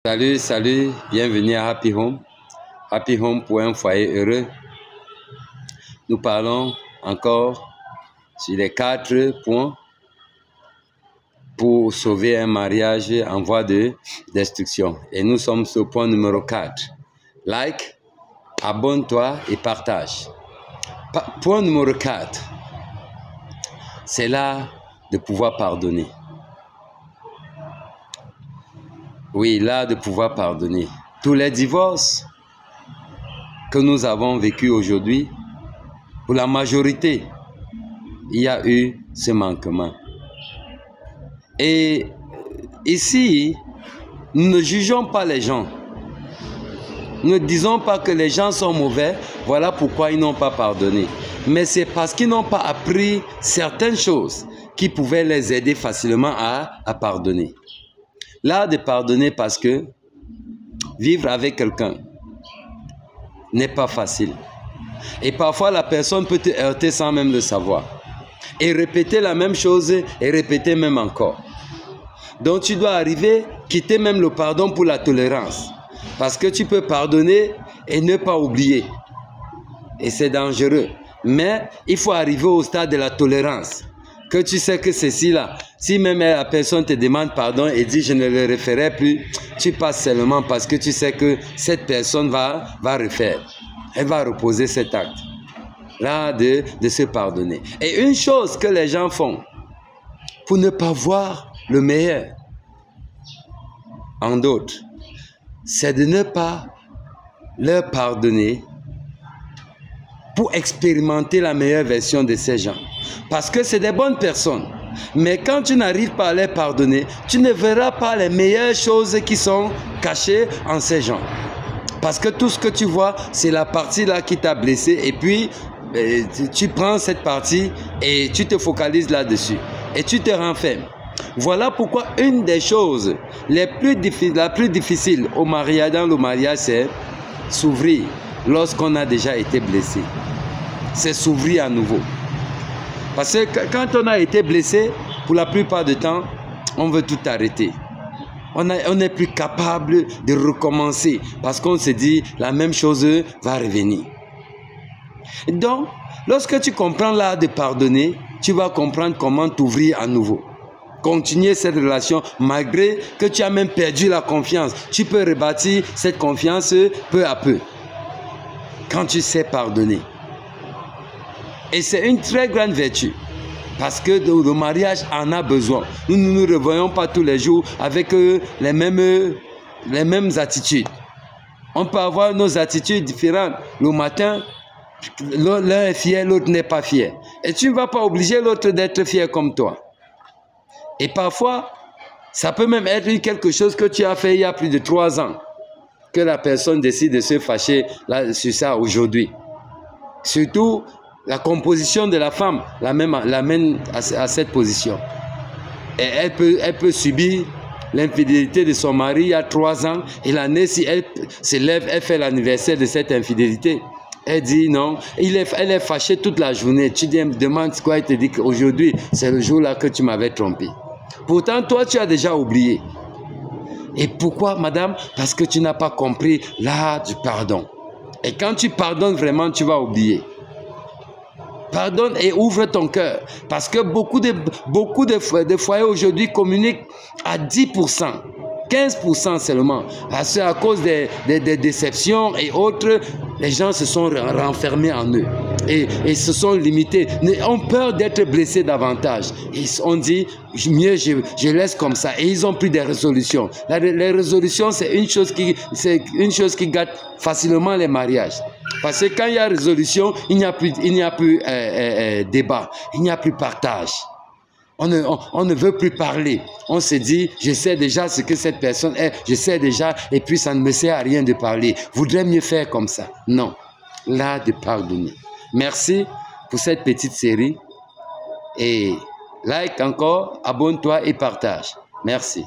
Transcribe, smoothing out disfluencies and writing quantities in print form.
Salut, salut, bienvenue à Happy Home. Happy Home pour un foyer heureux. Nous parlons encore sur les 4 points pour sauver un mariage en voie de destruction. Et nous sommes au point numéro 4. Like, abonne-toi et partage. Point numéro 4. C'est l'art de pouvoir pardonner. Oui, l'art de pouvoir pardonner. Tous les divorces que nous avons vécus aujourd'hui, pour la majorité, il y a eu ce manquement. Et ici, nous ne jugeons pas les gens. Nous ne disons pas que les gens sont mauvais, voilà pourquoi ils n'ont pas pardonné. Mais c'est parce qu'ils n'ont pas appris certaines choses qui pouvaient les aider facilement à pardonner. L'art de pardonner parce que vivre avec quelqu'un n'est pas facile. Et parfois, la personne peut te heurter sans même le savoir. Et répéter la même chose et répéter même encore. Donc, tu dois arriver, quitter même le pardon pour la tolérance. Parce que tu peux pardonner et ne pas oublier. Et c'est dangereux. Mais il faut arriver au stade de la tolérance. Que tu sais que ceci là, si même la personne te demande pardon et dit je ne le referai plus, tu passes seulement parce que tu sais que cette personne va refaire. Elle va reposer cet acte. Là, de se pardonner. Et une chose que les gens font pour ne pas voir le meilleur en d'autres, c'est de ne pas leur pardonner pour expérimenter la meilleure version de ces gens. Parce que c'est des bonnes personnes. Mais quand tu n'arrives pas à les pardonner, tu ne verras pas les meilleures choses qui sont cachées en ces gens. Parce que tout ce que tu vois, c'est la partie là qui t'a blessé. Et puis, tu prends cette partie et tu te focalises là-dessus. Et tu te renfermes. Voilà pourquoi une des choses la plus difficile dans le mariage, c'est s'ouvrir lorsqu'on a déjà été blessé. C'est s'ouvrir à nouveau. Parce que quand on a été blessé, pour la plupart du temps, on veut tout arrêter. On n'est plus capable de recommencer parce qu'on se dit la même chose va revenir. Donc, lorsque tu comprends l'art de pardonner, tu vas comprendre comment t'ouvrir à nouveau. Continuer cette relation malgré que tu as même perdu la confiance. Tu peux rebâtir cette confiance peu à peu. Quand tu sais pardonner. Et c'est une très grande vertu. Parce que le mariage en a besoin. Nous ne nous revoyons pas tous les jours avec les mêmes attitudes. On peut avoir nos attitudes différentes. Le matin, l'un est fier, l'autre n'est pas fier. Et tu ne vas pas obliger l'autre d'être fier comme toi. Et parfois, ça peut même être quelque chose que tu as fait il y a plus de 3 ans. Que la personne décide de se fâcher là, sur ça aujourd'hui. Surtout, la composition de la femme l'amène à cette position. Et elle peut subir l'infidélité de son mari il y a 3 ans. Et l'année, si elle se lève, elle fait l'anniversaire de cette infidélité. Elle dit non, elle est fâchée toute la journée. Tu demandes quoi, elle te dit qu'aujourd'hui, c'est le jour-là que tu m'avais trompé. Pourtant, toi, tu as déjà oublié. Et pourquoi, madame? Parce que tu n'as pas compris l'art du pardon. Et quand tu pardonnes vraiment, tu vas oublier. Pardonne et ouvre ton cœur. Parce que beaucoup de foyers aujourd'hui communiquent à 10%. 15% seulement. Parce qu'à cause des déceptions et autres, les gens se sont renfermés en eux. Et se sont limités. Ils ont peur d'être blessés davantage. Ils ont dit, mieux je laisse comme ça. Et ils ont pris des résolutions. Les résolutions, c'est une chose qui gâte facilement les mariages. Parce que quand il y a résolution, il n'y a plus débat. Il n'y a plus partage. On ne veut plus parler. On se dit, je sais déjà ce que cette personne est, je sais déjà, et puis ça ne me sert à rien de parler. Voudrais mieux faire comme ça. Non. L'art de pardonner. Merci pour cette petite série. Et like encore, abonne-toi et partage. Merci.